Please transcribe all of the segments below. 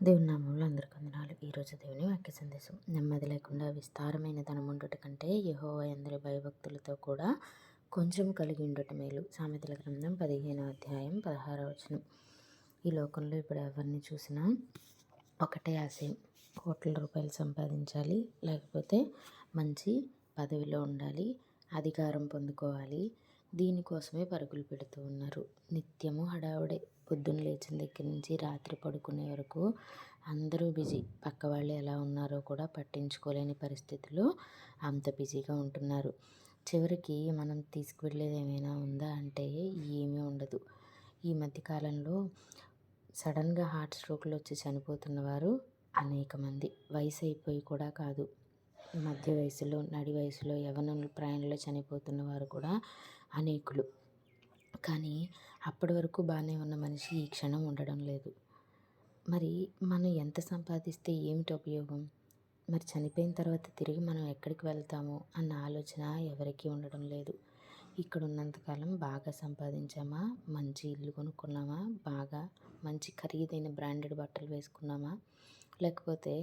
దేవుని నామంలో అందరికీ వందనాలు. ఈరోజు దేవుని వాక్య సందేశం. నెమ్మది లేకుండా విస్తారమైన ధనముండుట కంటే యెహోవా యందలి భయభక్తులతో కూడా కొంచెం కలిగి ఉండుట మేలు. సామెతల గ్రంథం 15వ అధ్యాయం 16వ వచనం. ఈ లోకంలో ఇప్పుడు ఎవరిని చూసినా ఒకటే ఆశయం, కోట్ల రూపాయలు సంపాదించాలి, లేకపోతే మంచి పదవిలో ఉండాలి, అధికారం పొందుకోవాలి. దీనికోసమే పరుగులు పెడుతూ ఉన్నారు. నిత్యము హడావుడే. పొద్దున్న లేచిన దగ్గర నుంచి రాత్రి పడుకునే వరకు అందరూ బిజీ. పక్క వాళ్ళు ఎలా ఉన్నారో కూడా పట్టించుకోలేని పరిస్థితిలో అంత బిజీగా ఉంటున్నారు. చివరికి మనం తీసుకువెళ్ళేది ఏమైనా ఉందా అంటే ఏమీ ఉండదు. ఈ మధ్యకాలంలో సడన్గా హార్ట్ స్ట్రోక్లు వచ్చి చనిపోతున్న వారు అనేక మంది. వయసు అయిపోయి కూడా కాదు, మధ్య వయసులో, నడి వయసులో, యవ్వనుల ప్రాయంలో చనిపోతున్న వారు కూడా అనేకులు. కానీ అప్పటి వరకు బాగానే ఉన్న మనిషి ఈ క్షణం ఉండడం లేదు. మరి మనం ఎంత సంపాదిస్తే ఏమిటి ఉపయోగం? మరి చనిపోయిన తర్వాత తిరిగి మనం ఎక్కడికి వెళ్తాము అన్న ఆలోచన ఎవరికీ ఉండడం లేదు. ఇక్కడ ఉన్నంతకాలం బాగా సంపాదించామా, మంచి ఇల్లు కొనుక్కున్నామా, బాగా మంచి ఖరీదైన బ్రాండెడ్ బట్టలు వేసుకున్నామా, లేకపోతే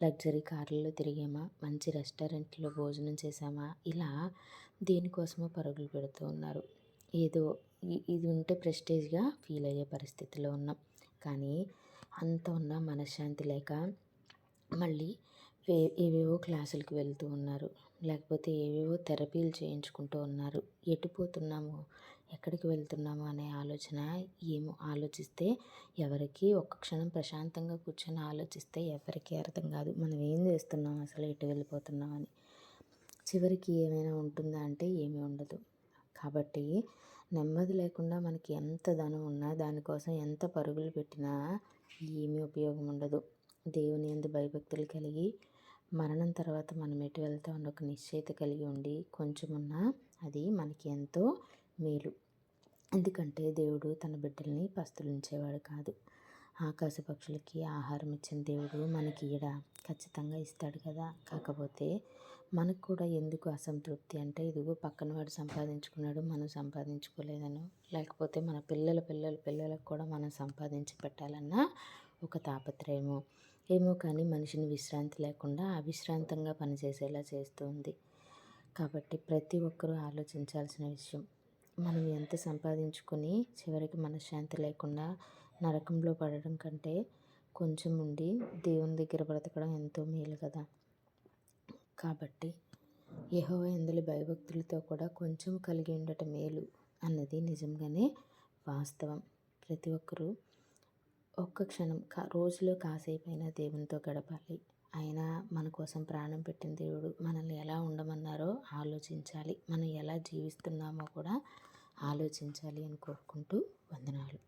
లగ్జరీ కార్లలో తిరిగామా, మంచి రెస్టారెంట్లో భోజనం చేసామా, ఇలా దేనికోసమో పరుగులు పెడుతూ ఉన్నారు. ఏదో ఇది ఉంటే ప్రెస్టేజ్గా ఫీల్ అయ్యే పరిస్థితిలో ఉన్నాం. కానీ అంత ఉన్న మనశ్శాంతి లేక మళ్ళీ ఏవేవో క్లాసులకు వెళ్తూ ఉన్నారు, లేకపోతే ఏవేవో థెరపీలు చేయించుకుంటూ ఉన్నారు. ఎటుపోతున్నాము, ఎక్కడికి వెళ్తున్నాము అనే ఆలోచన ఏమో ఆలోచిస్తే ఎవరికి ఒక్క క్షణం ప్రశాంతంగా కూర్చొని ఆలోచిస్తే ఎవరికీ అర్థం కాదు. మనం ఏం చేస్తున్నాం, అసలు ఎటు వెళ్ళిపోతున్నామని. చివరికి ఏమైనా ఉంటుందా అంటే ఏమీ ఉండదు. కాబట్టి నెమ్మది లేకుండా మనకి ఎంత ధనం ఉన్నా, దానికోసం ఎంత పరుగులు పెట్టినా ఏమీ ఉపయోగం ఉండదు. దేవుని యందు భయభక్తులు కలిగి మరణం తర్వాత మనం ఎటు వెళ్తామని ఒక నిశ్చయిత కలిగి ఉండి కొంచెం ఉన్నా అది మనకి ఎంతో మేలు. ఎందుకంటే దేవుడు తన బిడ్డల్ని పస్తులుంచేవాడు కాదు. ఆకాశ పక్షులకి ఆహారం ఇచ్చిన దేవుడు మనకి ఖచ్చితంగా ఇస్తాడు కదా. కాకపోతే మనకు కూడా ఎందుకు అసంతృప్తి అంటే, ఇదిగో పక్కన వాడు సంపాదించుకున్నాడు, మనం సంపాదించుకోలేదనో, లేకపోతే మన పిల్లలకు కూడా మనం సంపాదించి పెట్టాలన్న ఒక తాపత్రయమో ఏమో, కానీ మనిషిని విశ్రాంతి లేకుండా అవిశ్రాంతంగా పనిచేసేలా చేస్తుంది. కాబట్టి ప్రతి ఒక్కరూ ఆలోచించాల్సిన విషయం, మనం ఎంత సంపాదించుకొని చివరికి మనశ్శాంతి లేకుండా నరకంలో పడడం కంటే కొంచెం ఉండి దేవుని దగ్గర బ్రతకడం ఎంతో మేలు కదా. కాబట్టి యెహోవా యందలి భయభక్తులతో కూడా కొంచెం కలిగి ఉండటం మేలు అన్నది నిజంగానే వాస్తవం. ప్రతి ఒక్కరూ ఒక్క క్షణం రోజులో కాసేపైనా దేవునితో గడపాలి. ఆయన మన కోసం ప్రాణం పెట్టిన దేవుడు. మనల్ని ఎలా ఉండమన్నారో ఆలోచించాలి, మనం ఎలా జీవిస్తున్నామో కూడా ఆలోచించాలి అని కోరుకుంటూ వందనాలు.